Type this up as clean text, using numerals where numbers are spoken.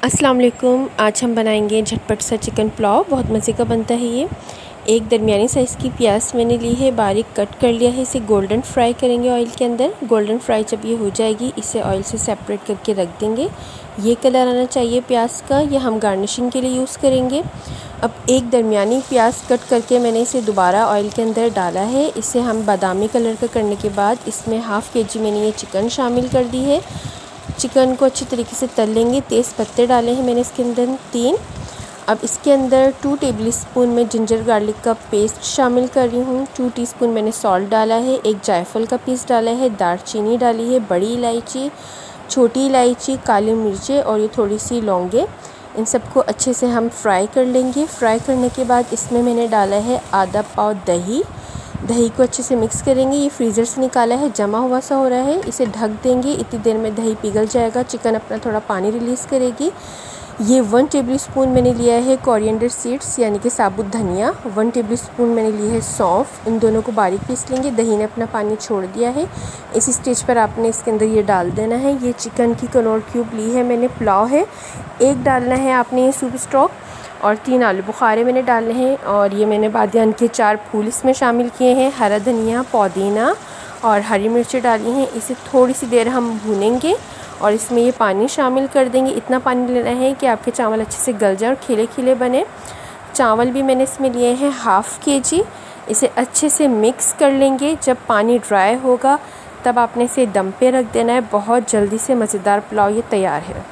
अस्सलाम वालेकुम। आज हम बनाएंगे झटपट सा चिकन पुलाव। बहुत मज़े का बनता है ये। एक दरमियानी साइज़ की प्याज मैंने ली है, बारीक कट कर लिया है। इसे गोल्डन फ्राई करेंगे ऑयल के अंदर। गोल्डन फ्राई जब ये हो जाएगी, इसे ऑयल से सेपरेट करके रख देंगे। ये कलर आना चाहिए प्याज का, यह हम गार्निशिंग के लिए यूज़ करेंगे। अब एक दरमियानी प्याज कट करके मैंने इसे दोबारा ऑयल के अंदर डाला है। इसे हम बादामी कलर का करने के बाद इसमें हाफ़ के जी मैंने ये चिकन शामिल कर दी है। चिकन को अच्छी तरीके से तल लेंगे। तेज़ पत्ते डाले हैं मैंने इसके अंदर 3। अब इसके अंदर 2 टेबलस्पून में जिंजर गार्लिक का पेस्ट शामिल कर रही हूँ। 2 टीस्पून मैंने सॉल्ट डाला है। एक जायफल का पीस डाला है। दालचीनी डाली है, बड़ी इलायची, छोटी इलायची, काली मिर्चें और ये थोड़ी सी लौंगे। इन सबको अच्छे से हम फ्राई कर लेंगे। फ्राई करने के बाद इसमें मैंने डाला है आधा पाव दही। दही को अच्छे से मिक्स करेंगे। ये फ्रीज़र से निकाला है, जमा हुआ सा हो रहा है। इसे ढक देंगे। इतनी देर में दही पिघल जाएगा, चिकन अपना थोड़ा पानी रिलीज़ करेगी। ये 1 टेबलस्पून मैंने लिया है कोरिएंडर सीड्स यानी कि साबुत धनिया। 1 टेबलस्पून मैंने ली है सौंफ। इन दोनों को बारीक पीस लेंगे। दही ने अपना पानी छोड़ दिया है। इसी स्टेज पर आपने इसके अंदर ये डाल देना है। ये चिकन की कनौर क्यूब ली है मैंने, पुलाव है। एक डालना है आपने ये सूप स्टॉक और 3 आलू बुखारे मैंने डाले हैं। और ये मैंने बादियान के 4 फूल इसमें शामिल किए हैं। हरा धनिया, पुदीना और हरी मिर्चें डाली हैं। इसे थोड़ी सी देर हम भूनेंगे और इसमें ये पानी शामिल कर देंगे। इतना पानी लेना है कि आपके चावल अच्छे से गल जाए और खिले खिले बने। चावल भी मैंने इसमें लिए हैं हाफ़ के जी। इसे अच्छे से मिक्स कर लेंगे। जब पानी ड्राई होगा तब आपने इसे दम पे रख देना है। बहुत जल्दी से मज़ेदार पुलाव ये तैयार है।